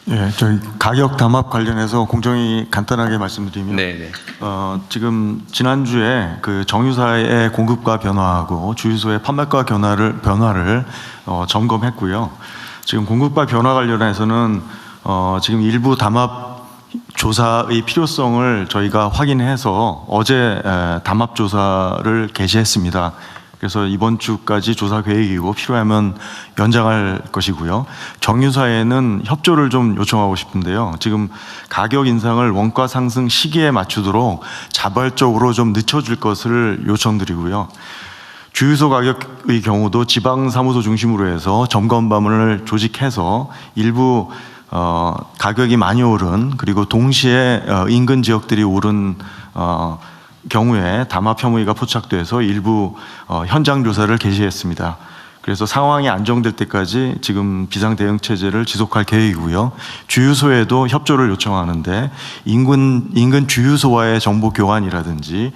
예, 저희 가격 담합 관련해서 공정위 간단하게 말씀드리면, 네네. 지금 지난주에 그 정유사의 공급과 변화하고 주유소의 판매가 변화를 점검했고요. 지금 공급과 변화 관련해서는 지금 일부 담합 조사의 필요성을 저희가 확인해서 어제 담합 조사를 개시했습니다. 그래서 이번 주까지 조사 계획이고 필요하면 연장할 것이고요. 정유사에는 협조를 좀 요청하고 싶은데요. 지금 가격 인상을 원가 상승 시기에 맞추도록 자발적으로 좀 늦춰줄 것을 요청드리고요. 주유소 가격의 경우도 지방사무소 중심으로 해서 점검반을 조직해서 일부 가격이 많이 오른, 그리고 동시에 인근 지역들이 오른 경우에 담합 혐의가 포착돼서 일부 현장 조사를 개시했습니다. 그래서 상황이 안정될 때까지 지금 비상대응체제를 지속할 계획이고요. 주유소에도 협조를 요청하는데 인근 주유소와의 정보 교환이라든지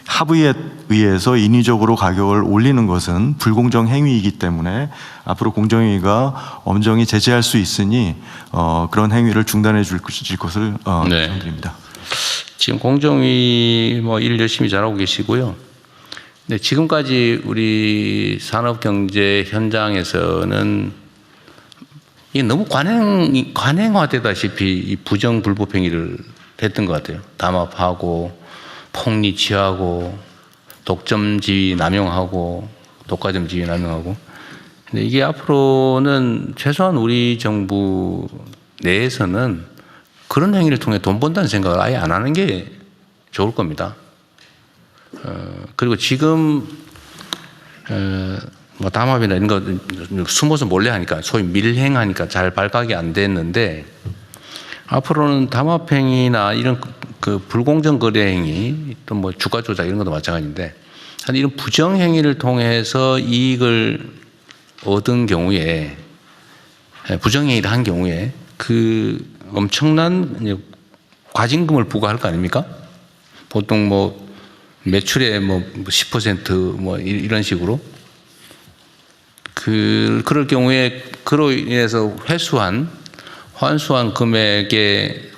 합의에 의해서 인위적으로 가격을 올리는 것은 불공정 행위이기 때문에 앞으로 공정위가 엄정히 제재할 수 있으니 그런 행위를 중단해 줄 것을 요청드립니다. 지금 공정위 뭐 일 열심히 잘하고 계시고요. 네, 지금까지 우리 산업경제 현장에서는 이게 너무 관행화되다시피 이 부정 불법 행위를 했던 것 같아요. 담합하고 폭리 취하고 독점 지위 남용하고 독과점 지위 남용하고. 근데 이게 앞으로는 최소한 우리 정부 내에서는 그런 행위를 통해 돈 번다는 생각을 아예 안 하는 게 좋을 겁니다. 그리고 지금 뭐 담합이나 이런 거 숨어서 몰래 하니까 소위 밀행하니까 잘 발각이 안 됐는데 앞으로는 담합행위나 이런 그 불공정 거래 행위 또 뭐 주가 조작 이런 것도 마찬가지인데 이런 부정행위를 통해서 이익을 얻은 경우에 부정행위를 한 경우에 그 엄청난 과징금을 부과할 거 아닙니까? 보통 뭐 매출의 뭐 10% 이런 식으로 그럴 경우에 그로 인해서 환수한 금액에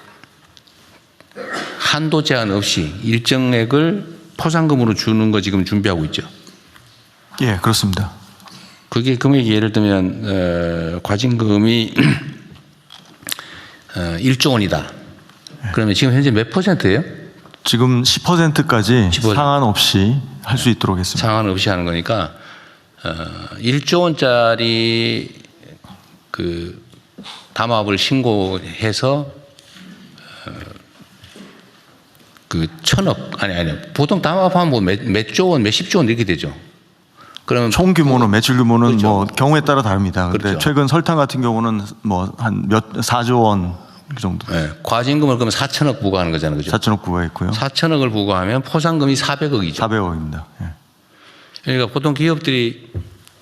한도 제한 없이 일정액을 포상금으로 주는 거 지금 준비하고 있죠. 예, 그렇습니다. 그게 금액이 예를 들면 과징금이 1조 원이다. 그러면 지금 현재 몇 %예요? 지금 10%까지 10%. 상한 없이 할 수 있도록 했습니다. 상한 없이 하는 거니까 1조 원짜리 그 담합을 신고해서 그 1,000억 아니 보통 담합하면 뭐 몇 조 원, 몇십조 원 이렇게 되죠. 그러면 총 규모는 매출 규모는 그렇죠. 뭐 경우에 따라 다릅니다. 그런데 그렇죠. 최근 설탕 같은 경우는 뭐 한 4조 원 그 정도. 네, 과징금을 그러면 4천억 부과하는 거잖아요, 그죠? 4천억 부과했고요. 4천억을 부과하면 포상금이 400억이죠. 400억입니다. 예. 그러니까 보통 기업들이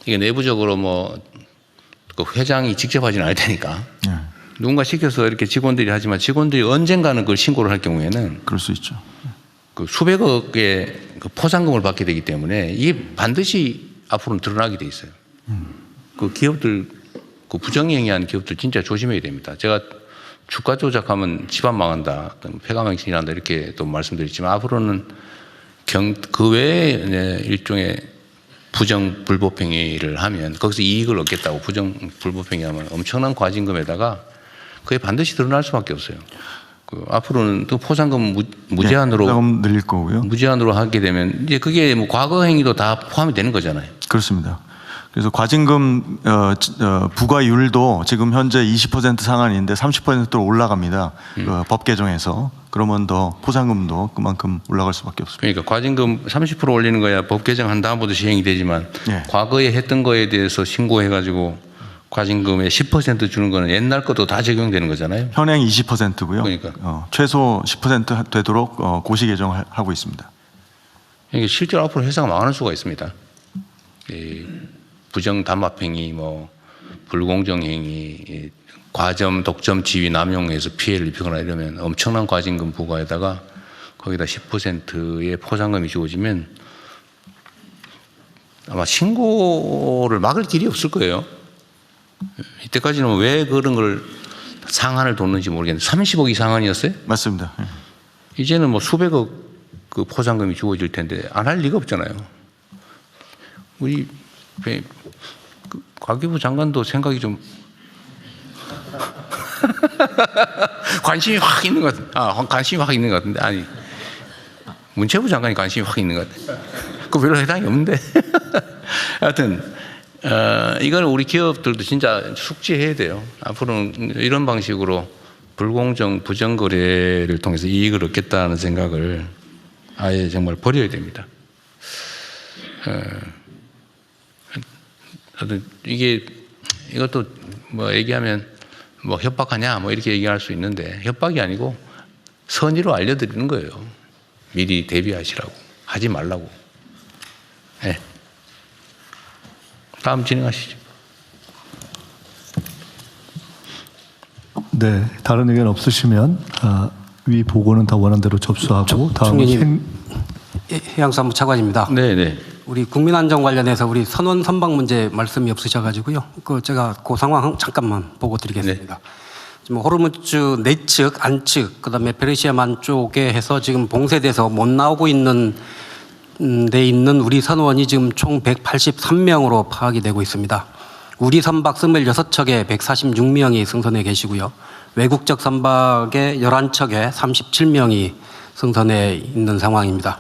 이게 내부적으로 뭐 그 회장이 직접 하지는 않을 테니까 예. 누군가 시켜서 이렇게 직원들이 하지만 직원들이 언젠가는 그걸 신고를 할 경우에는 그럴 수 있죠. 그 수백억의 그 포상금을 받게 되기 때문에 이게 반드시 앞으로는 드러나게 돼 있어요. 그 기업들 그 부정행위한 기업들 진짜 조심해야 됩니다. 제가 주가 조작하면 집안 망한다, 폐가망신이 난다 이렇게 또 말씀드렸지만 앞으로는 그 외에 일종의 부정 불법 행위를 하면 거기서 이익을 얻겠다고 부정 불법 행위하면 엄청난 과징금에다가 그게 반드시 드러날 수밖에 없어요. 그 앞으로는 또 포상금 무제한으로 포상금 늘릴 거고요. 무제한으로 하게 되면 이제 그게 뭐 과거 행위도 다 포함이 되는 거잖아요. 그렇습니다. 그래서 과징금 부과율도 지금 현재 20% 상한인데 30%로 올라갑니다. 법 개정에서. 그러면 더 포상금도 그만큼 올라갈 수밖에 없습니다. 그러니까 과징금 30% 올리는 거야 법 개정한 다음부터 시행이 되지만 예. 과거에 했던 거에 대해서 신고해가지고 과징금의 10% 주는 거는 옛날 것도 다 적용되는 거잖아요. 현행 20%고요. 그러니까. 최소 10% 되도록 고시 개정하고 있습니다. 그러니까 실제로 앞으로 회사가 망할 수가 있습니다. 이 부정 담합행위, 뭐 불공정행위, 과점, 독점, 지위 남용해서 피해를 입히거나 이러면 엄청난 과징금 부과에다가 거기다 10%의 포상금이 주어지면 아마 신고를 막을 길이 없을 거예요. 이때까지는 왜 그런 걸 상한을 뒀는지 모르겠는데 30억이 상한이었어요? 맞습니다. 예. 이제는 뭐 수백억 그 포상금이 주어질 텐데 안 할 리가 없잖아요. 우리 그 과기부 장관도 생각이 좀 관심이 확 있는 것 같은데, 관심이 확 있는 것 같은데, 아니 문체부 장관이 관심이 확 있는 것 같아. 그 별로 해당이 없는데. 하여튼 이걸 우리 기업들도 진짜 숙지해야 돼요. 앞으로는 이런 방식으로 불공정 부정거래를 통해서 이익을 얻겠다는 생각을 아예 정말 버려야 됩니다. 하여튼 이것도 뭐 얘기하면 뭐 협박하냐 뭐 이렇게 얘기할 수 있는데 협박이 아니고 선의로 알려드리는 거예요. 미리 대비하시라고, 하지 말라고. 네. 다음 진행하시죠. 네, 다른 의견 없으시면 위 보고는 다 원안대로 접수하고 다음은 해양사무 차관입니다. 네네. 우리 국민안전 관련해서 우리 선원 선박 문제 말씀이 없으셔가지고요. 제가 그 상황 잠깐만 보고 드리겠습니다. 지금 호르무즈 내측, 안측, 그다음에 페르시아만 쪽에 해서 지금 봉쇄돼서 못 나오고 있는 데 있는 우리 선원이 지금 총 183명으로 파악이 되고 있습니다. 우리 선박 26척에 146명이 승선해 계시고요. 외국적 선박에 11척에 37명이 승선해 있는 상황입니다.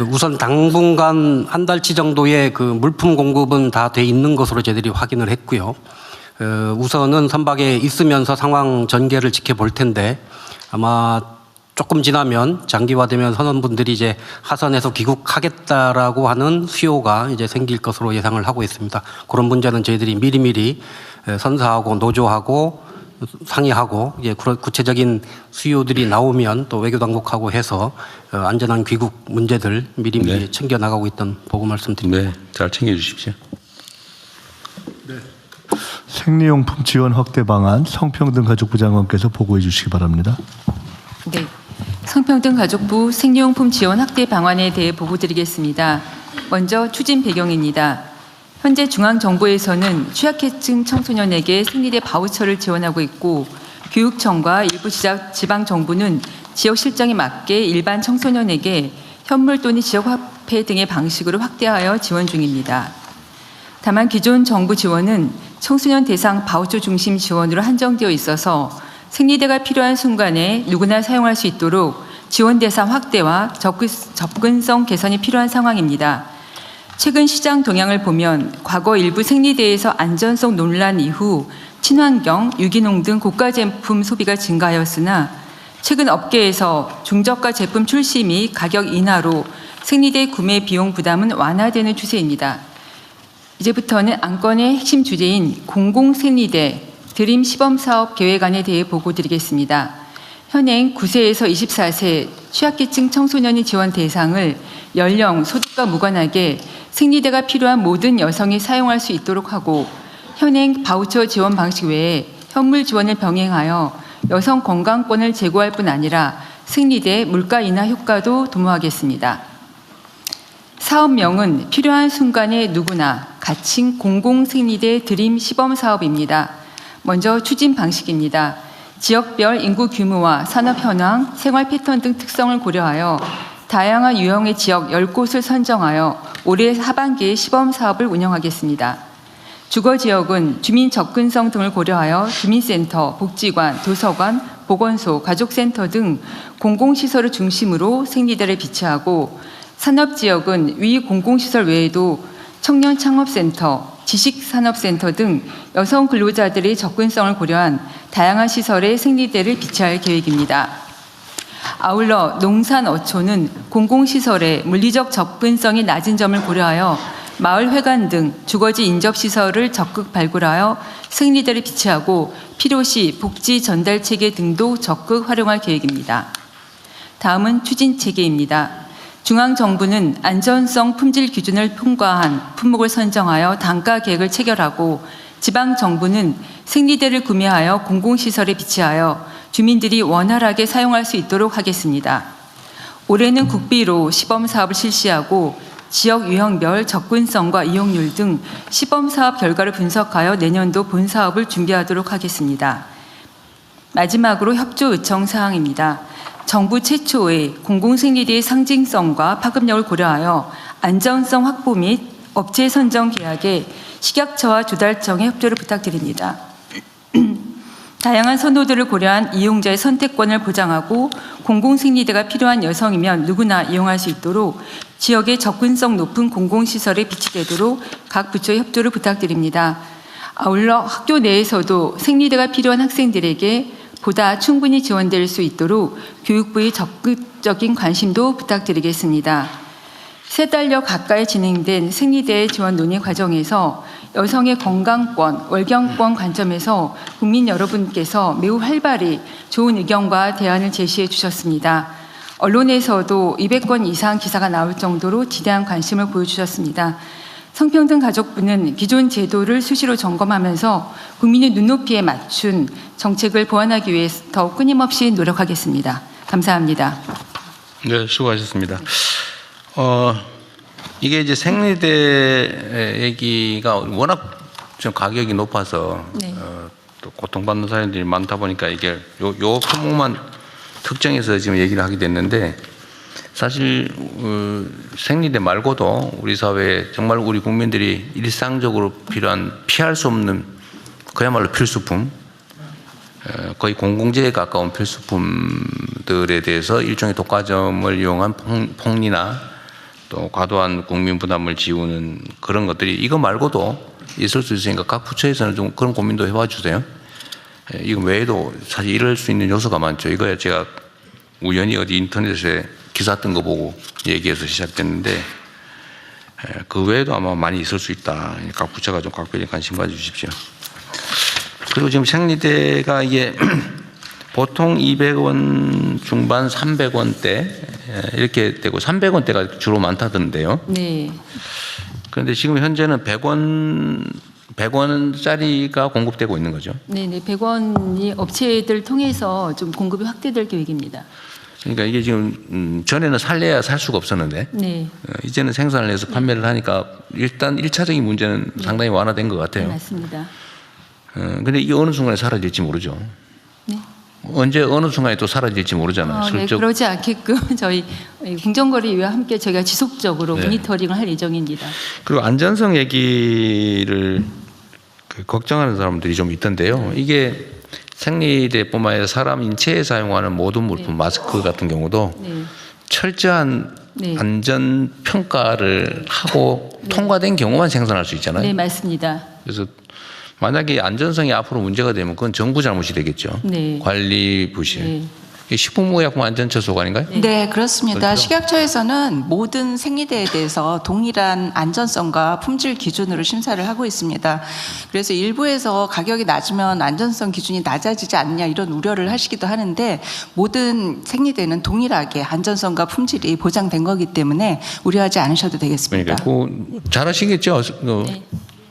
우선 당분간 한 달치 정도의 그 물품 공급은 다 돼 있는 것으로 저희들이 확인을 했고요. 우선은 선박에 있으면서 상황 전개를 지켜볼 텐데 아마 조금 지나면 장기화되면 선원분들이 이제 하선에서 귀국하겠다라고 하는 수요가 이제 생길 것으로 예상을 하고 있습니다. 그런 문제는 저희들이 미리미리 선사하고 노조하고 상의하고 이제 구체적인 수요들이 나오면 또 외교당국하고 해서 안전한 귀국 문제들 미리미리 네. 챙겨 나가고 있던 보고 말씀드립니다. 네, 잘 챙겨주십시오. 생리용품 지원 확대 방안 성평등가족부 장관께서 보고해 주시기 바랍니다. 네, 성평등가족부 생리용품 지원 확대 방안에 대해 보고드리겠습니다. 먼저 추진 배경입니다. 현재 중앙정부에서는 취약계층 청소년에게 생리대 바우처를 지원하고 있고 교육청과 일부 지방정부는 지역 실정에 맞게 일반 청소년에게 현물 또는 지역화폐 등의 방식으로 확대하여 지원 중입니다. 다만 기존 정부 지원은 청소년 대상 바우처 중심 지원으로 한정되어 있어서 생리대가 필요한 순간에 누구나 사용할 수 있도록 지원 대상 확대와 접근성 개선이 필요한 상황입니다. 최근 시장 동향을 보면 과거 일부 생리대에서 안전성 논란 이후 친환경, 유기농 등 고가 제품 소비가 증가하였으나 최근 업계에서 중저가 제품 출시 및 가격 인하로 생리대 구매 비용 부담은 완화되는 추세입니다. 이제부터는 안건의 핵심 주제인 공공생리대 드림 시범사업 계획안에 대해 보고드리겠습니다. 현행 9세에서 24세 취약계층 청소년이 지원 대상을 연령, 소득과 무관하게 생리대가 필요한 모든 여성이 사용할 수 있도록 하고 현행 바우처 지원 방식 외에 현물 지원을 병행하여 여성 건강권을 제고할 뿐 아니라 생리대 물가 인하 효과도 도모하겠습니다. 사업명은 필요한 순간에 누구나 가칭 공공생리대 드림 시범사업입니다. 먼저 추진 방식입니다. 지역별 인구 규모와 산업 현황, 생활 패턴 등 특성을 고려하여 다양한 유형의 지역 10곳을 선정하여 올해 하반기에 시범사업을 운영하겠습니다. 주거지역은 주민 접근성 등을 고려하여 주민센터, 복지관, 도서관, 보건소, 가족센터 등 공공시설을 중심으로 생리대를 비치하고 산업지역은 위 공공시설 외에도 청년창업센터, 지식산업센터 등 여성 근로자들의 접근성을 고려한 다양한 시설에 생리대를 비치할 계획입니다. 아울러 농산어촌은 공공시설의 물리적 접근성이 낮은 점을 고려하여 마을회관 등 주거지 인접시설을 적극 발굴하여 생리대를 비치하고 필요시 복지 전달체계 등도 적극 활용할 계획입니다. 다음은 추진체계입니다. 중앙정부는 안전성 품질 기준을 통과한 품목을 선정하여 단가 계획을 체결하고 지방정부는 생리대를 구매하여 공공시설에 비치하여 주민들이 원활하게 사용할 수 있도록 하겠습니다. 올해는 국비로 시범사업을 실시하고 지역 유형별 접근성과 이용률 등 시범사업 결과를 분석하여 내년도 본사업을 준비하도록 하겠습니다. 마지막으로 협조 요청 사항입니다. 정부 최초의 공공생리대의 상징성과 파급력을 고려하여 안전성 확보 및 업체 선정 계약에 식약처와 조달청의 협조를 부탁드립니다. 다양한 선호도를 고려한 이용자의 선택권을 보장하고 공공생리대가 필요한 여성이면 누구나 이용할 수 있도록 지역의 접근성 높은 공공시설에 비치되도록 각 부처의 협조를 부탁드립니다. 아울러 학교 내에서도 생리대가 필요한 학생들에게 보다 충분히 지원될 수 있도록 교육부의 적극적인 관심도 부탁드리겠습니다. 3달여 가까이 진행된 생리대 지원 논의 과정에서 여성의 건강권, 월경권 관점에서 국민 여러분께서 매우 활발히 좋은 의견과 대안을 제시해 주셨습니다. 언론에서도 200건 이상 기사가 나올 정도로 지대한 관심을 보여주셨습니다. 성평등 가족부는 기존 제도를 수시로 점검하면서 국민의 눈높이에 맞춘 정책을 보완하기 위해 더욱 끊임없이 노력하겠습니다. 감사합니다. 네, 수고하셨습니다. 이게 이제 생리대 얘기가 워낙 좀 가격이 높아서 네. 또 고통받는 사람들이 많다 보니까 이게 요 품목만 특정해서 지금 얘기를 하게 됐는데 사실 생리대 말고도 우리 사회에 정말 우리 국민들이 일상적으로 필요한 피할 수 없는 그야말로 필수품 거의 공공재에 가까운 필수품들에 대해서 일종의 독과점을 이용한 폭리나 또 과도한 국민 부담을 지우는 그런 것들이 이거 말고도 있을 수 있으니까 각 부처에서는 좀 그런 고민도 해봐 주세요. 이거 외에도 사실 이럴 수 있는 요소가 많죠. 이거야 제가 우연히 어디 인터넷에 기사 뜬 거 보고 얘기해서 시작됐는데 그 외에도 아마 많이 있을 수 있다. 각 부처가 좀 각별히 관심 가져주십시오. 그리고 지금 생리대가 이게 보통 200원 중반 300원대 이렇게 되고 300원대가 주로 많다던데요. 네. 그런데 지금 현재는 100원짜리가 공급되고 있는 거죠. 네네. 100원이 업체들 통해서 좀 공급이 확대될 계획입니다. 그러니까 이게 지금 전에는 살래야 살 수가 없었는데 네. 이제는 생산을 해서 판매를 하니까 일단 1차적인 문제는 상당히 완화된 것 네, 같아요. 맞습니다. 근데 이게 어느 순간에 사라질지 모르죠. 네. 언제 어느 순간에 또 사라질지 모르잖아요. 네, 슬쩍. 그러지 않게끔 저희 공정거래위와 함께 저희가 지속적으로 네. 모니터링을 할 예정입니다. 그리고 안전성 얘기를 걱정하는 사람들이 좀 있던데요. 이게 생리대뿐만 아니라 사람 인체에 사용하는 모든 물품, 네. 마스크 같은 경우도 네. 철저한 네. 안전 평가를 하고 통과된 경우만 생산할 수 있잖아요. 네, 맞습니다. 그래서 만약에 안전성이 앞으로 문제가 되면 그건 정부 잘못이 되겠죠. 네. 관리 부실. 네. 이게 식품의약품안전처 소관인가요? 네, 그렇습니다. 그렇죠? 식약처에서는 모든 생리대에 대해서 동일한 안전성과 품질 기준으로 심사를 하고 있습니다. 그래서 일부에서 가격이 낮으면 안전성 기준이 낮아지지 않냐 이런 우려를 하시기도 하는데 모든 생리대는 동일하게 안전성과 품질이 보장된 거기 때문에 우려하지 않으셔도 되겠습니다. 그러니까 잘하시겠죠. 네.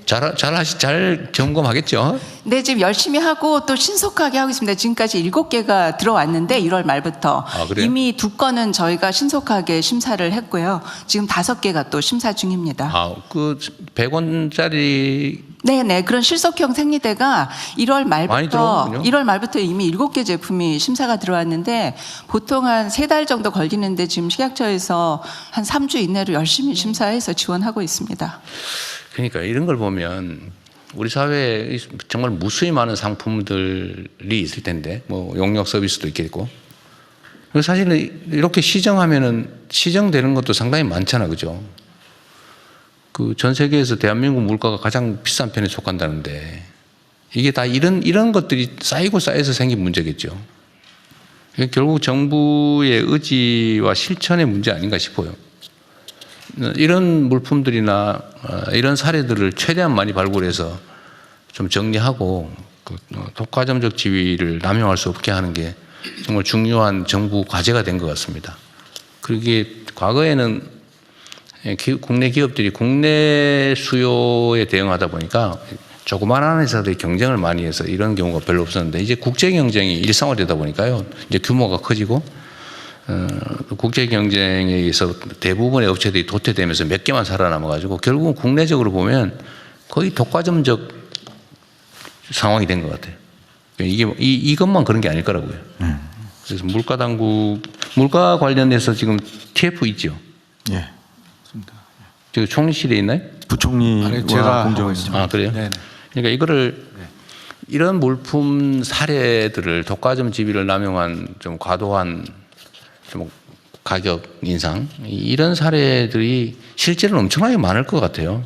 잘 점검하겠죠. 네, 지금 열심히 하고 또 신속하게 하고 있습니다. 지금까지 7개가 들어왔는데 1월 말부터 아, 그래요? 이미 2건은 저희가 신속하게 심사를 했고요. 지금 5개가 또 심사 중입니다. 아, 그 100원짜리 네네, 그런 실속형 생리대가 1월 많이 말부터 들어오군요. 1월 말부터 이미 7개 제품이 심사가 들어왔는데 보통 한 3달 정도 걸리는데 지금 식약처에서 한 3주 이내로 열심히 심사해서 지원하고 있습니다. 그러니까 이런 걸 보면 우리 사회에 정말 무수히 많은 상품들이 있을 텐데 뭐 용역 서비스도 있겠고 사실은 이렇게 시정하면은 시정되는 것도 상당히 많잖아, 그죠? 그 전 세계에서 대한민국 물가가 가장 비싼 편에 속한다는데 이게 다 이런 것들이 쌓이고 쌓여서 생긴 문제겠죠. 결국 정부의 의지와 실천의 문제 아닌가 싶어요. 이런 물품들이나 이런 사례들을 최대한 많이 발굴해서 좀 정리하고 그 독과점적 지위를 남용할 수 없게 하는 게 정말 중요한 정부 과제가 된 것 같습니다. 그게 과거에는 국내 기업들이 국내 수요에 대응하다 보니까 조그마한 회사들이 경쟁을 많이 해서 이런 경우가 별로 없었는데 이제 국제 경쟁이 일상화되다 보니까요. 이제 규모가 커지고 국제 경쟁에 의해서 대부분의 업체들이 도태되면서 몇 개만 살아남아가지고 결국은 국내적으로 보면 거의 독과점적 상황이 된 것 같아요. 이것만 그런 게 아닐 거라고요. 그래서 물가 관련해서 지금 TF 있죠. 예. 지금 총리실에 있나요? 부총리와 아니, 제가 공정위 하고 있습니다. 아 그래요? 네네. 그러니까 이거를 이런 물품 사례들을 독과점 지위를 남용한 좀 과도한 좀 가격 인상 이런 사례들이 실제로는 엄청나게 많을 것 같아요.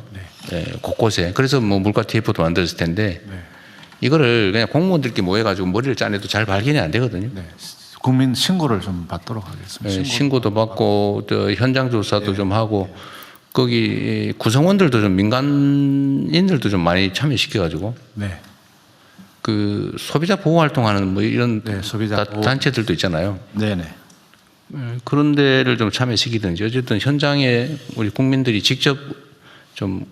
네, 곳곳에. 그래서 뭐 물가 TF도 만들었을 텐데 이거를 그냥 공무원들끼리 모여가지고 머리를 짜내도 잘 발견이 안 되거든요. 네. 국민 신고를 좀 받도록 하겠습니다. 신고도 받고 또 현장 조사도 좀 하고 거기 구성원들도 좀 민간인들도 좀 많이 참여시켜가지고 네. 그 소비자 보호 활동하는 뭐 이런 네, 소비자 보호. 단체들도 있잖아요. 네네. 그런 데를 좀 참여시키든지 어쨌든 현장에 우리 국민들이 직접 좀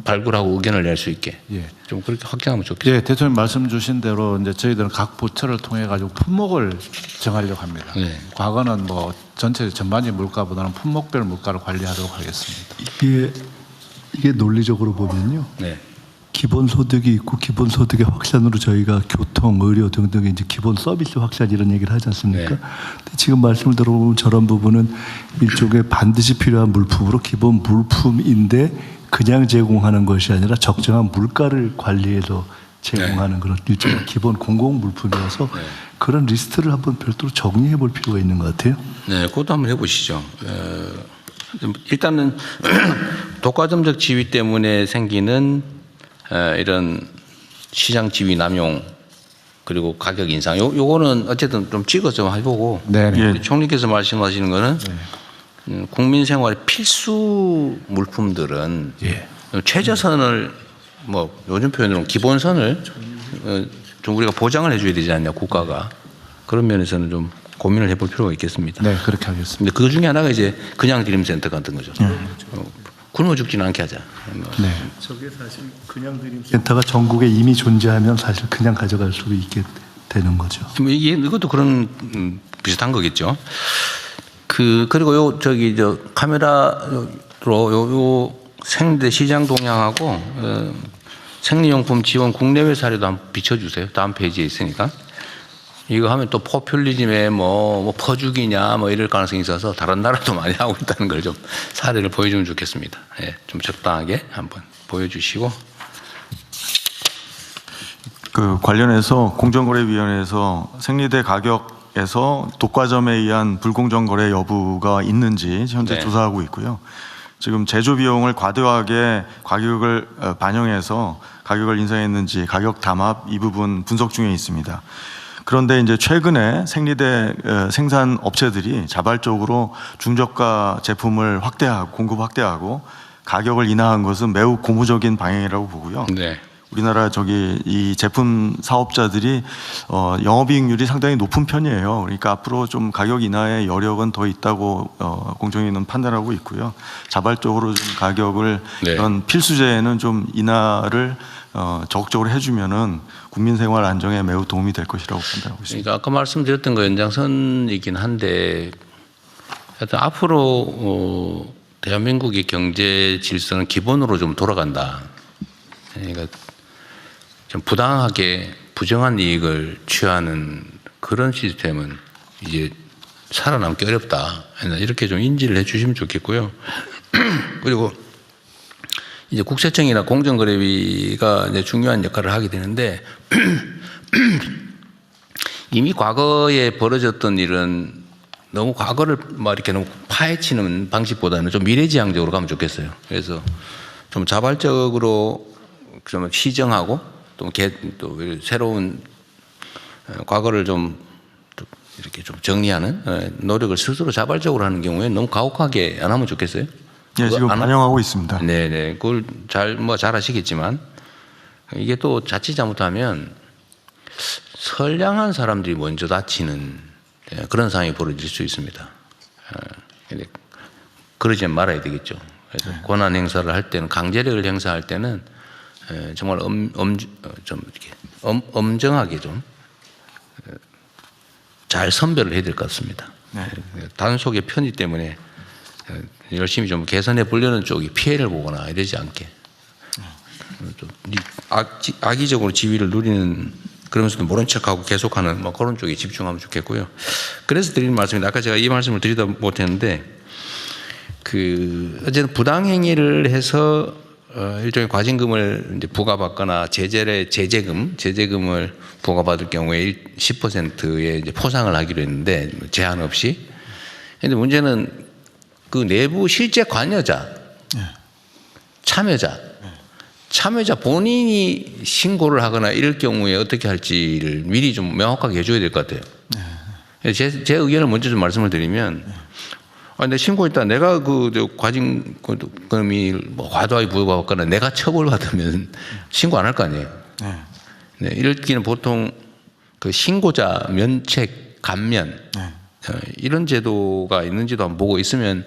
발굴하고 의견을 낼 수 있게 예. 좀 그렇게 확장하면 좋겠어요. 예, 대통령 말씀 주신 대로 이제 저희들은 각 부처를 통해 가지고 품목을 정하려고 합니다. 네. 과거는 뭐 전체 전반적인 물가보다는 품목별 물가를 관리하도록 하겠습니다. 이게 논리적으로 보면요. 네. 기본소득이 있고 기본소득의 확산으로 저희가 교통, 의료 등등의 이제 기본 서비스 확산 이런 얘기를 하지 않습니까? 네. 근데 지금 말씀을 들어보면 저런 부분은 일종의 반드시 필요한 물품으로 기본 물품인데 그냥 제공하는 것이 아니라 적정한 물가를 관리해서 제공하는 그런 일종의 기본 공공 물품이어서 그런 리스트를 한번 별도로 정리해 볼 필요가 있는 것 같아요. 네, 그것도 한번 해보시죠. 일단은 독과점적 지위 때문에 생기는 이런 시장 지위 남용 그리고 가격 인상 요거는 어쨌든 좀 찍어 좀 해보고 네. 총리께서 말씀하시는 거는 국민 생활의 필수 물품들은 최저선을 뭐 요즘 표현으로 기본선을 좀 우리가 보장을 해줘야 되지 않냐 국가가 그런 면에서는 좀 고민을 해볼 필요가 있겠습니다. 네, 그렇게 하겠습니다. 근데 그 중에 하나가 이제 그냥 드림센터 같은 거죠. 굶어 죽지는 않게 하자. 네. 저게 사실 그냥 드림 센터가 전국에 이미 존재하면 사실 그냥 가져갈 수 있게 되는 거죠. 뭐 이것도 그런 비슷한 거겠죠. 그리고 저 카메라로 요 생리대 시장 동향하고 생리용품 지원 국내외 사례도 한번 비춰주세요. 다음 페이지에 있으니까. 이거 하면 또 포퓰리즘에 뭐 퍼주기냐 뭐 이럴 가능성이 있어서 다른 나라도 많이 하고 있다는 걸 좀 사례를 보여주면 좋겠습니다. 예, 좀 적당하게 한번 보여주시고. 그 관련해서 공정거래위원회에서 생리대 가격에서 독과점에 의한 불공정 거래 여부가 있는지 현재 네. 조사하고 있고요. 지금 제조 비용을 과도하게 가격을 반영해서 가격을 인상했는지 가격 담합 이 부분 분석 중에 있습니다. 그런데 이제 최근에 생리대 생산 업체들이 자발적으로 중저가 제품을 공급 확대하고 가격을 인하한 것은 매우 고무적인 방향이라고 보고요. 네. 우리나라 이 제품 사업자들이 영업이익률이 상당히 높은 편이에요. 그러니까 앞으로 좀 가격 인하의 여력은 더 있다고 공정위는 판단하고 있고요. 자발적으로 좀 가격을 네. 이런 필수제에는 좀 인하를 적극적으로 해주면은 국민 생활 안정에 매우 도움이 될 것이라고 판단하고 있습니다. 그러니까 아까 말씀드렸던 거 연장선이긴 한데 하여튼 앞으로 대한민국의 경제 질서는 기본으로 좀 돌아간다. 그러니까 좀 부당하게 부정한 이익을 취하는 그런 시스템은 이제 살아남기 어렵다. 이렇게 좀 인지를 해 주시면 좋겠고요. 그리고 이제 국세청이나 공정거래위가 이제 중요한 역할을 하게 되는데 이미 과거에 벌어졌던 일은 너무 과거를 막 이렇게 너무 파헤치는 방식보다는 좀 미래지향적으로 가면 좋겠어요. 그래서 좀 자발적으로 좀 시정하고 또 새로운 과거를 좀 이렇게 좀 정리하는 노력을 스스로 자발적으로 하는 경우에 너무 가혹하게 안 하면 좋겠어요. 예, 지금 반영하고 있습니다. 네네. 그걸 잘 아시겠지만 이게 또 자칫 잘못하면 선량한 사람들이 먼저 다치는 그런 상황이 벌어질 수 있습니다. 근데 그러지 말아야 되겠죠. 그래서 권한 행사를 할 때는 강제력을 행사할 때는 정말 좀 이렇게 엄정하게 좀 잘 선별을 해야 될 것 같습니다. 네. 단속의 편의 때문에 열심히 좀 개선해 보려는 쪽이 피해를 보거나 이러지 않게 좀 악의적으로 지위를 누리는 그러면서도 모른 척하고 계속하는 뭐 그런 쪽에 집중하면 좋겠고요. 그래서 드리는 말씀인데 아까 제가 이 말씀을 드리다 못했는데 어쨌든 부당행위를 해서 일종의 과징금을 이제 부과받거나 제재금을 부과받을 경우에 10%의 이제 포상을 하기로 했는데 제한 없이. 그런데 문제는 그 내부 실제 관여자, 참여자 본인이 신고를 하거나 이럴 경우에 어떻게 할지를 미리 좀 명확하게 해줘야 될 것 같아요. 제 의견을 먼저 좀 말씀을 드리면, 내 신고했다. 내가 과징금이 뭐 과도하게 부과받거나 내가 처벌받으면 신고 안 할 거 아니에요. 네, 이럴 경우는 보통 그 신고자 면책 감면 이런 제도가 있는지도 한번 보고 있으면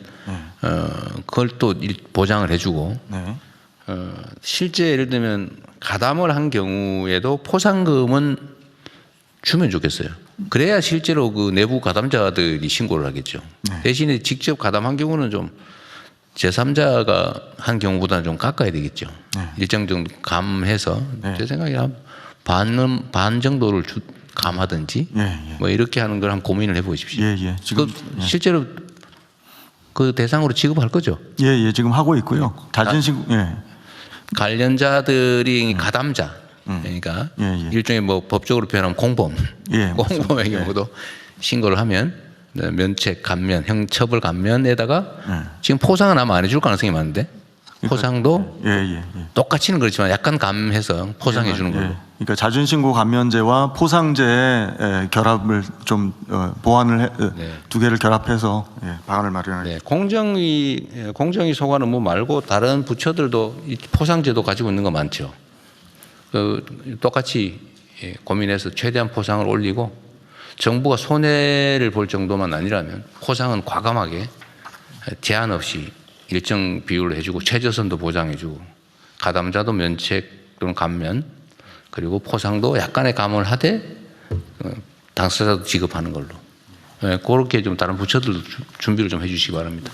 그걸 또 보장을 해주고. 실제 예를 들면 가담을 한 경우에도 포상금은 주면 좋겠어요. 그래야 실제로 그 내부 가담자들이 신고를 하겠죠. 대신에 직접 가담한 경우는 좀 제3자가 한 경우보다는 좀 깎아야 되겠죠. 일정 정도 감해서 제 생각에 한 반 정도를 감하든지 뭐 이렇게 하는 걸 한번 고민을 해보십시오. 지금 실제로 그 대상으로 지급할 거죠. 지금 하고 있고요. 자진신고. 관련자들이 가담자, 그러니까 일종의 뭐 법적으로 표현하면 공범, 공범의 경우도 신고를 하면 면책 감면, 형처벌 감면에다가 지금 포상은 아마 안 해줄 가능성이 많은데 포상도 똑같이는 그렇지만 약간 감해서 포상해 주는 걸로. 그러니까 자진신고 감면제와 포상제의 결합을 좀 보완을 두 개를 결합해서 방안을 마련할. 공정위 소관 업무 말고 다른 부처들도 이 포상제도 가지고 있는 거 많죠. 똑같이 고민해서 최대한 포상을 올리고 정부가 손해를 볼 정도만 아니라면 포상은 과감하게 제한 없이 일정 비율을 해주고 최저선도 보장해주고 가담자도 면책 또는 감면 그리고 포상도 약간의 감을 하되 당사자도 지급하는 걸로 그렇게 좀 다른 부처들도 준비를 좀 해주시기 바랍니다.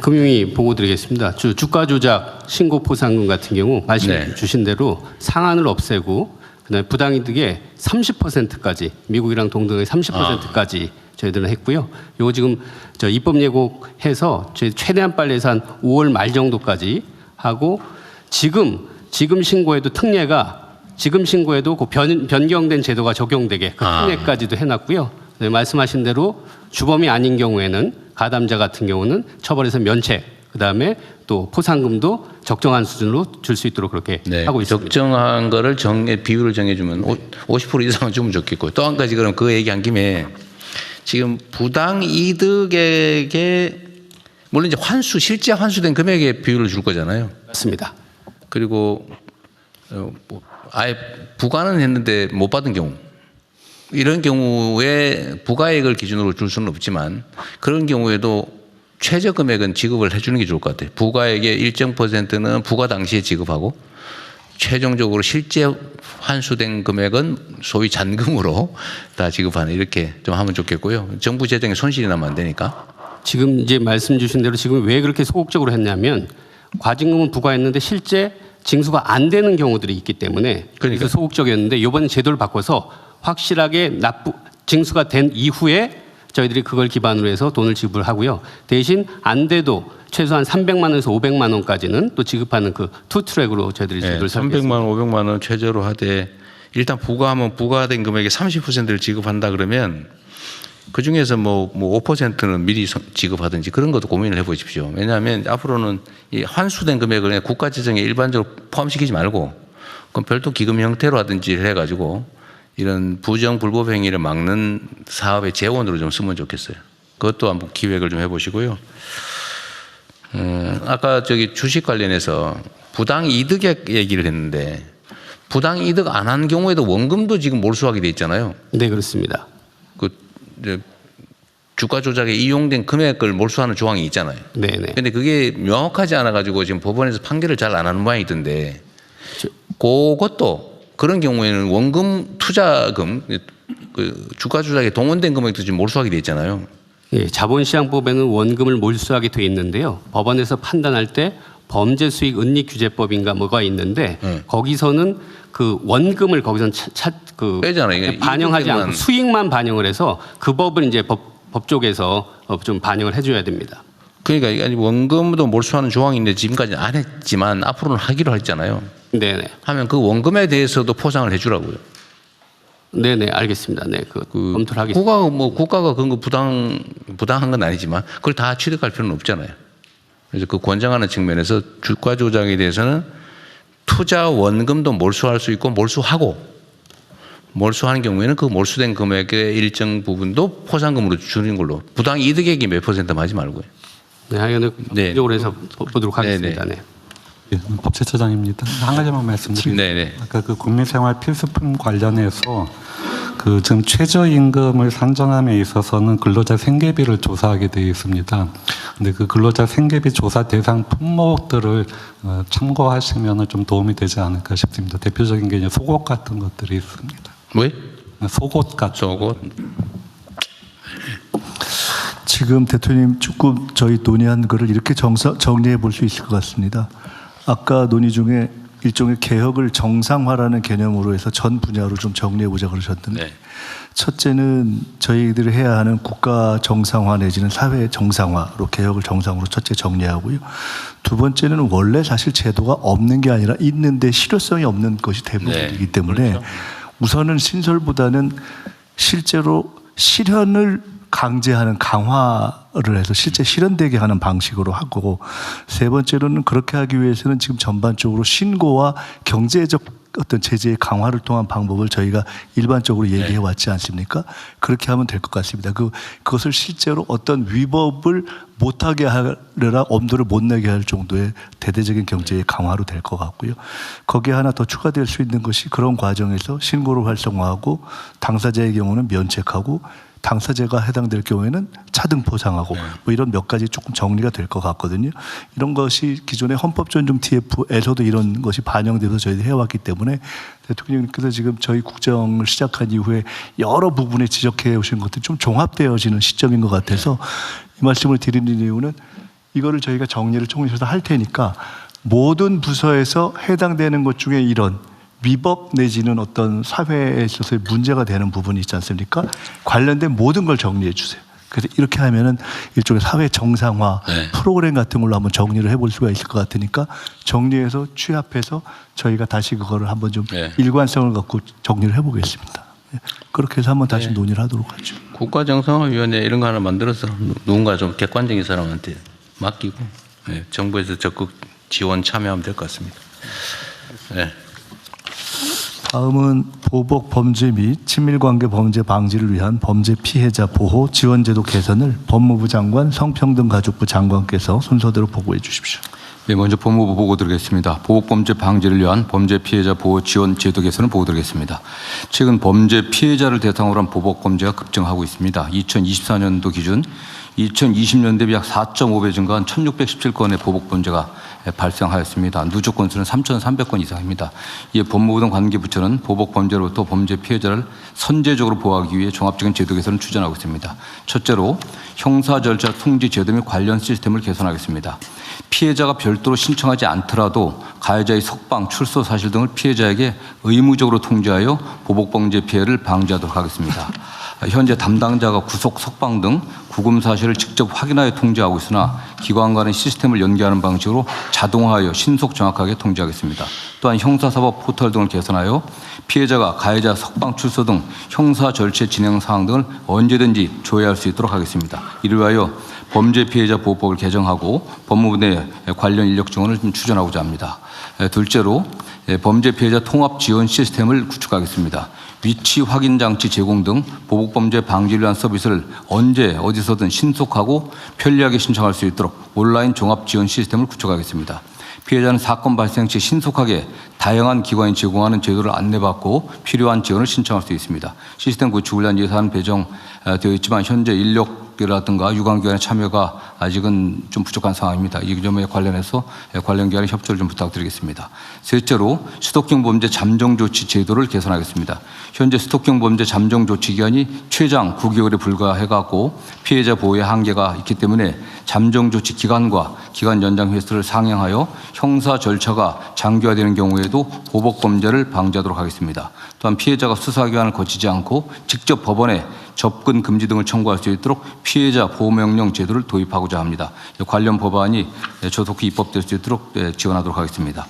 금융위 보고 드리겠습니다. 주가 조작 신고 포상금 같은 경우 말씀 주신 대로 상한을 없애고 그다음에 부당이득의 30%까지 미국이랑 동등의 30%까지 저희들은 했고요. 요거 지금 입법 예고해서 저희 최대한 빨리 해서 한 5월 말 정도까지 하고 지금 신고에도 특례가 지금 신고에도 그 변경된 제도가 적용되게 그 특례까지도 해놨고요. 네, 말씀하신 대로 주범이 아닌 경우에는 가담자 같은 경우는 처벌에서 면책, 그다음에 또 포상금도 적정한 수준으로 줄 수 있도록 그렇게 하고 있습니다. 적정한 거를 비율을 정해주면 50% 이상은 주면 좋겠고 또 한 가지 그럼 그 얘기한 김에 지금 부당 이득에게 물론 이제 실제 환수된 금액의 비율을 줄 거잖아요. 맞습니다. 그리고 아예 부과는 했는데 못 받은 경우 이런 경우에 부가액을 기준으로 줄 수는 없지만 그런 경우에도 최저 금액은 지급을 해주는 게 좋을 것 같아요. 부가액의 일정 %는 부과 당시에 지급하고 최종적으로 실제 환수된 금액은 소위 잔금으로 다 지급하는 이렇게 좀 하면 좋겠고요. 정부 재정에 손실이 나면 안 되니까. 지금 이제 말씀 주신 대로 지금 왜 그렇게 소극적으로 했냐면 과징금은 부과했는데 실제 징수가 안 되는 경우들이 있기 때문에 그래서 소극적이었는데 이번에 제도를 바꿔서 확실하게 징수가 된 이후에 저희들이 그걸 기반으로 해서 돈을 지불하고요. 대신 안 돼도 최소한 300만 원에서 500만 원까지는 또 지급하는 그 투 트랙으로 저희들이 제도를 300만 원, 500만 원 최저로 하되 일단 부과하면 부과된 금액의 30%를 지급한다 그러면 그 중에서 뭐 5%는 미리 지급하든지 그런 것도 고민을 해보십시오. 왜냐하면 앞으로는 이 환수된 금액을 그냥 국가 재정에 일반적으로 포함시키지 말고 그럼 별도 기금 형태로 하든지 해가지고 이런 부정 불법 행위를 막는 사업의 재원으로 좀 쓰면 좋겠어요. 그것도 한번 기획을 좀 해보시고요. 아까 주식 관련해서 부당 이득액 얘기를 했는데 부당 이득 안 한 경우에도 원금도 지금 몰수하게 돼 있잖아요. 네, 그렇습니다. 주가 조작에 이용된 금액을 몰수하는 조항이 있잖아요. 네네. 근데 그게 명확하지 않아가지고 지금 법원에서 판결을 잘 안 하는 모양이던데 그것도 그런 경우에는 원금 투자금 주가 조작에 동원된 금액도 지금 몰수하게 돼 있잖아요. 자본시장법에는 원금을 몰수하게 돼 있는데요. 법원에서 판단할 때 범죄 수익 은닉 규제법인가 뭐가 있는데 거기서는 그 원금을 거기서 빼잖아요. 이게 반영하지 않고 이득만. 수익만 반영을 해서 그 법을 이제 법 쪽에서 좀 반영을 해줘야 됩니다. 그러니까 이게 원금도 몰수하는 조항인데 지금까지는 안 했지만 앞으로는 하기로 했잖아요. 네네. 하면 그 원금에 대해서도 포상을 해주라고요. 네네, 알겠습니다. 네, 검토를 하겠습니다. 국가가 그런 거 부당한 건 아니지만 그걸 다 취득할 필요는 없잖아요. 그래서 그 권장하는 측면에서 주가 조작에 대해서는 투자 원금도 몰수할 수 있고 몰수하는 경우에는 그 몰수된 금액의 일정 부분도 포상금으로 주는 걸로 부당 이득액이 몇 %만 하지 말고요. 네, 하여튼 네. 이쪽으로 해서 보도록 하겠습니다. 네네. 네. 예, 법제처장입니다. 한 가지만 말씀드리면 네네. 아까 그 국민생활 필수품 관련해서 그 지금 최저임금을 산정함에 있어서는 근로자 생계비를 조사하게 되어 있습니다. 근데 그 근로자 생계비 조사 대상 품목들을 참고하시면 좀 도움이 되지 않을까 싶습니다. 대표적인 게 이제 속옷 같은 것들이 있습니다. 왜? 속옷 같은 속옷. 지금 대통령님 조금 저희 논의한 거를 이렇게 정리해 볼 수 있을 것 같습니다. 아까 논의 중에 일종의 개혁을 정상화라는 개념으로 해서 전 분야로 좀 정리해 보자 그러셨는데 네. 첫째는 저희들이 해야 하는 국가 정상화 내지는 사회 정상화로 개혁을 정상으로 첫째 정리하고요. 두 번째는 원래 사실 제도가 없는 게 아니라 있는데 실효성이 없는 것이 대부분이기 네. 때문에 그렇죠. 우선은 신설보다는 실제로 실현을 강제하는 강화를 해서 실제 실현되게 하는 방식으로 하고, 세 번째로는 그렇게 하기 위해서는 지금 전반적으로 신고와 경제적 어떤 제재의 강화를 통한 방법을 저희가 일반적으로 얘기해 왔지 않습니까? 그렇게 하면 될 것 같습니다. 그것을 실제로 어떤 위법을 못하게 하려라 엄두를 못 내게 할 정도의 대대적인 경제의 강화로 될 것 같고요. 거기에 하나 더 추가될 수 있는 것이 그런 과정에서 신고를 활성화하고 당사자의 경우는 면책하고 당사자가 해당될 경우에는 차등 포상하고 뭐 이런 몇 가지 조금 정리가 될 것 같거든요. 이런 것이 기존의 헌법 존중 TF에서도 이런 것이 반영돼서 저희들이 해왔기 때문에 대통령님께서 지금 저희 국정을 시작한 이후에 여러 부분에 지적해 오신 것들이 좀 종합되어지는 시점인 것 같아서 이 말씀을 드리는 이유는 이거를 저희가 정리를 총리실에서 할 테니까 모든 부서에서 해당되는 것 중에 이런 위법 내지는 어떤 사회에 있어서의 문제가 되는 부분이 있지 않습니까? 관련된 모든 걸 정리해 주세요. 그래서 이렇게 하면은 일종의 사회 정상화 프로그램 같은 걸로 한번 정리를 해볼 수가 있을 것 같으니까 정리해서 취합해서 저희가 다시 그거를 한번 좀 일관성을 갖고 정리를 해보겠습니다. 그렇게 해서 한번 다시 논의를 하도록 하죠. 국가정상화위원회 이런 거 하나 만들어서 누군가 좀 객관적인 사람한테 맡기고 정부에서 적극 지원 참여하면 될 것 같습니다. 네. 다음은 보복 범죄 및 친밀관계 범죄 방지를 위한 범죄 피해자 보호 지원제도 개선을 법무부 장관 성평등가족부 장관께서 순서대로 보고해 주십시오. 네, 먼저 법무부 보고 드리겠습니다. 보복범죄 방지를 위한 범죄 피해자 보호 지원 제도 개선을 보고 드리겠습니다. 최근 범죄 피해자를 대상으로 한 보복범죄가 급증하고 있습니다. 2024년도 기준 2020년 대비 약 4.5배 증가한 1617건의 보복범죄가 발생하였습니다. 누적 건수는 3,300건 이상입니다. 이에 법무부 등 관계부처는 보복범죄로부터 범죄 피해자를 선제적으로 보호하기 위해 종합적인 제도 개선을 추진하고 있습니다. 첫째로 형사 절차 통지 제도 및 관련 시스템을 개선하겠습니다. 피해자가 별도로 신청하지 않더라도 가해자의 석방, 출소 사실 등을 피해자에게 의무적으로 통지하여 보복범죄 피해를 방지하도록 하겠습니다. 현재 담당자가 구속, 석방 등 구금 사실을 직접 확인하여 통지하고 있으나 기관 간의 시스템을 연계하는 방식으로 자동화하여 신속 정확하게 통지하겠습니다. 또한 형사사법 포털 등을 개선하여 피해자가 가해자 석방, 출소 등 형사 절차 진행 사항 등을 언제든지 조회할 수 있도록 하겠습니다. 이를 위하여 범죄 피해자 보호법을 개정하고 법무부 내 관련 인력 지원을 좀 추진하고자 합니다. 둘째로 범죄 피해자 통합 지원 시스템을 구축하겠습니다. 위치 확인 장치 제공 등 보복범죄 방지를 위한 서비스를 언제 어디서든 신속하고 편리하게 신청할 수 있도록 온라인 종합 지원 시스템을 구축하겠습니다. 피해자는 사건 발생 시 신속하게 다양한 기관이 제공하는 제도를 안내받고 필요한 지원을 신청할 수 있습니다. 시스템 구축을 위한 예산 배정되어 있지만 현재 인력이라든가 유관기관의 참여가 아직은 좀 부족한 상황입니다. 이 점에 관련해서 관련 기관의 협조를 좀 부탁드리겠습니다. 셋째로 스토킹 범죄 잠정 조치 제도를 개선하겠습니다. 현재 스토킹 범죄 잠정 조치 기간이 최장 9개월에 불과해갖고 피해자 보호에 한계가 있기 때문에 잠정 조치 기간과 기간 연장 횟수를 상향하여 형사 절차가 장기화되는 경우에도 보복 범죄를 방지하도록 하겠습니다. 또한 피해자가 수사기관을 거치지 않고 직접 법원에 접근 금지 등을 청구할 수 있도록 피해자 보호명령 제도를 도입하고자 합니다. 관련 법안이 조속히 입법될 수 있도록 지원하도록 하겠습니다.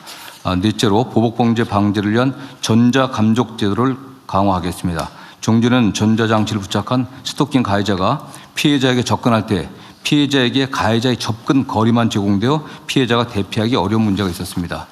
넷째로 보복범죄 방지를 위한 전자감독 제도를 강화하겠습니다. 종전에는 전자장치를 부착한 스토킹 가해자가 피해자에게 접근할 때 피해자에게 가해자의 접근 거리만 제공되어 피해자가 대피하기 어려운 문제가 있었습니다.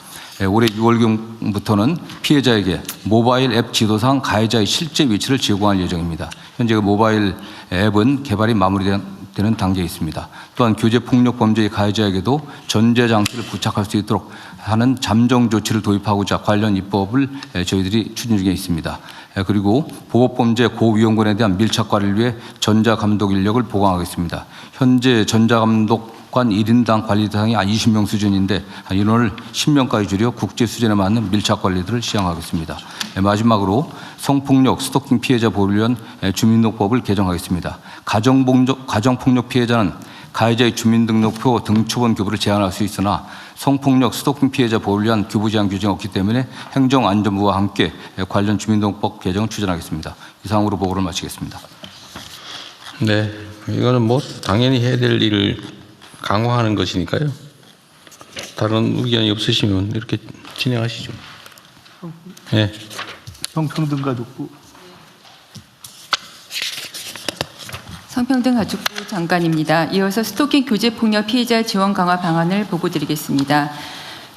올해 6월경부터는 피해자에게 모바일 앱 지도상 가해자의 실제 위치를 제공할 예정입니다. 현재 모바일 앱은 개발이 마무리되는 단계에 있습니다. 또한 교제폭력범죄의 가해자에게도 전자장치를 부착할 수 있도록 하는 잠정 조치를 도입하고자 관련 입법을 저희들이 추진 중에 있습니다. 그리고 보복범죄 고위험군에 대한 밀착 관리를 위해 전자감독 인력을 보강하겠습니다. 현재 전자감독관 1인당 관리 대상이 20명 수준인데 인원을 10명까지 줄여 국제 수준에 맞는 밀착 관리들을 시행하겠습니다. 마지막으로 성폭력, 스토킹 피해자 보호를 위한 주민등록법을 개정하겠습니다. 가정폭력 피해자는 가해자의 주민등록표 등초본 교부를 제한할 수 있으나 성폭력, 스토킹 피해자 보호를 위한 교부 제한 규정이 없기 때문에 행정안전부와 함께 관련 주민등록법 개정을 추진하겠습니다. 이상으로 보고를 마치겠습니다. 네, 이거는 뭐 당연히 해야 될 일을 강화하는 것이니까요. 다른 의견이 없으시면 이렇게 진행하시죠. 네. 성평등가족부 성평등가족부 장관입니다. 이어서 스토킹 교제폭력 피해자 지원 강화 방안을 보고드리겠습니다.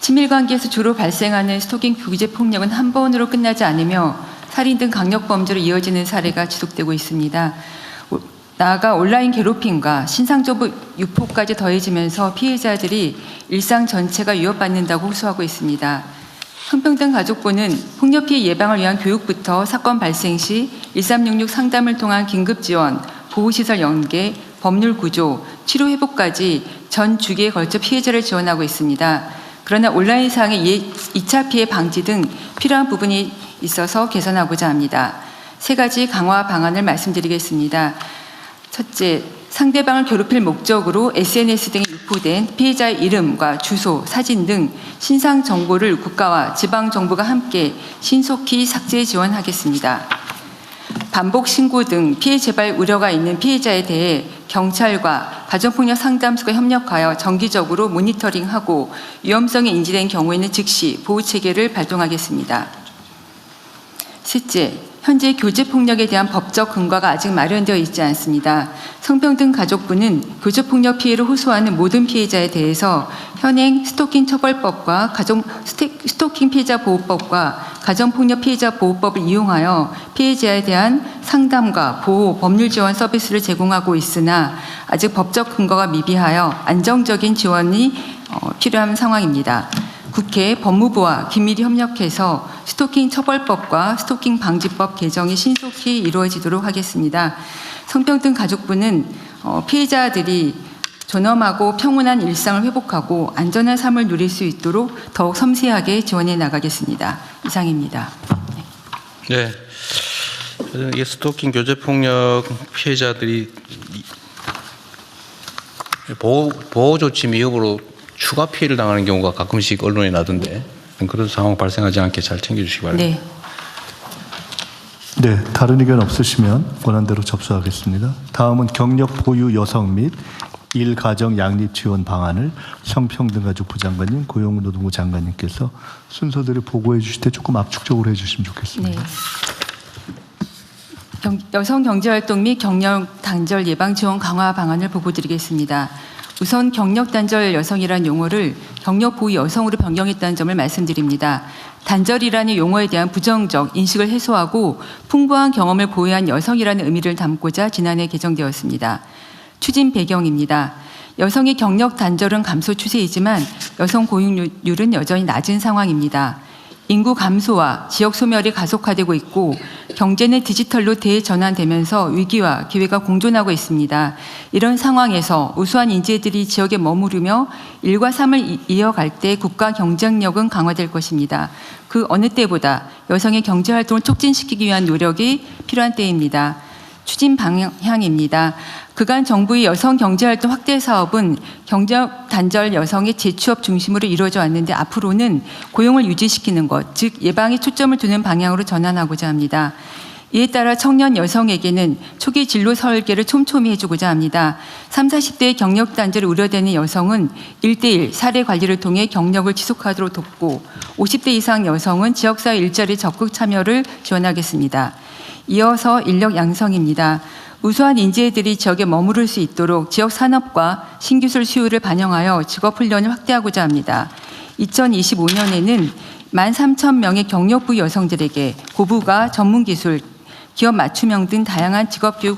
친밀관계에서 주로 발생하는 스토킹 교제폭력은 한 번으로 끝나지 않으며 살인 등 강력범죄로 이어지는 사례가 지속되고 있습니다. 나아가 온라인 괴롭힘과 신상정보 유포까지 더해지면서 피해자들이 일상 전체가 위협받는다고 호소하고 있습니다. 성평등가족부는 폭력 피해 예방을 위한 교육부터 사건 발생 시 1366 상담을 통한 긴급 지원, 보호시설 연계, 법률 구조, 치료 회복까지 전 주기에 걸쳐 피해자를 지원하고 있습니다. 그러나 온라인상의 2차 피해 방지 등 필요한 부분이 있어서 개선하고자 합니다. 세 가지 강화 방안을 말씀드리겠습니다. 첫째, 상대방을 괴롭힐 목적으로 SNS 등에 유포된 피해자의 이름과 주소, 사진 등 신상 정보를 국가와 지방 정부가 함께 신속히 삭제 지원하겠습니다. 반복 신고 등 피해 재발 우려가 있는 피해자에 대해 경찰과 가정폭력 상담소가 협력하여 정기적으로 모니터링하고 위험성이 인지된 경우에는 즉시 보호체계를 발동하겠습니다. 셋째, 현재 교제폭력에 대한 법적 근거가 아직 마련되어 있지 않습니다. 성평등가족부는 교제폭력 피해를 호소하는 모든 피해자에 대해서 현행 스토킹 처벌법과 스토킹 피해자 보호법과 가정폭력 피해자 보호법을 이용하여 피해자에 대한 상담과 보호, 법률 지원 서비스를 제공하고 있으나 아직 법적 근거가 미비하여 안정적인 지원이 필요한 상황입니다. 국회 법무부와 긴밀히 협력해서 스토킹 처벌법과 스토킹 방지법 개정이 신속히 이루어지도록 하겠습니다. 성평등가족부는 피해자들이 존엄하고 평온한 일상을 회복하고 안전한 삶을 누릴 수 있도록 더욱 섬세하게 지원해 나가겠습니다. 이상입니다. 네. 이게 스토킹 교제폭력 피해자들이 보호 조치 미흡으로 추가 피해를 당하는 경우가 가끔씩 언론에 나던데 그런 상황 발생하지 않게 잘 챙겨주시기 바랍니다. 네. 네, 다른 의견 없으시면 권한대로 접수하겠습니다. 다음은 경력 보유 여성 및 일가정 양립 지원 방안을 성평등가족부 장관님, 고용노동부 장관님께서 순서대로 보고해 주실 때 조금 압축적으로 해주시면 좋겠습니다. 네. 여성 경제활동 및 경력 단절 예방 지원 강화 방안을 보고드리겠습니다. 우선 경력 단절 여성이라는 용어를 경력 보유 여성으로 변경했다는 점을 말씀드립니다. 단절이라는 용어에 대한 부정적 인식을 해소하고 풍부한 경험을 보유한 여성이라는 의미를 담고자 지난해 개정되었습니다. 추진 배경입니다. 여성의 경력 단절은 감소 추세이지만 여성 고용률은 여전히 낮은 상황입니다. 인구 감소와 지역 소멸이 가속화되고 있고 경제는 디지털로 대전환되면서 위기와 기회가 공존하고 있습니다. 이런 상황에서 우수한 인재들이 지역에 머무르며 일과 삶을 이어갈 때 국가 경쟁력은 강화될 것입니다. 그 어느 때보다 여성의 경제 활동을 촉진시키기 위한 노력이 필요한 때입니다. 추진 방향입니다. 그간 정부의 여성 경제활동 확대 사업은 경력 단절 여성의 재취업 중심으로 이루어져 왔는데 앞으로는 고용을 유지시키는 것, 즉 예방에 초점을 두는 방향으로 전환하고자 합니다. 이에 따라 청년 여성에게는 초기 진로 설계를 촘촘히 해주고자 합니다. 30, 40대의 경력 단절이 우려되는 여성은 1:1 사례 관리를 통해 경력을 지속하도록 돕고 50대 이상 여성은 지역사회 일자리 적극 참여를 지원하겠습니다. 이어서 인력 양성입니다. 우수한 인재들이 지역에 머무를 수 있도록 지역 산업과 신기술 수요를 반영하여 직업훈련을 확대하고자 합니다. 2025년에는 13,000명의 경력부 여성들에게 고부가 전문기술, 기업 맞춤형 등 다양한 직업교육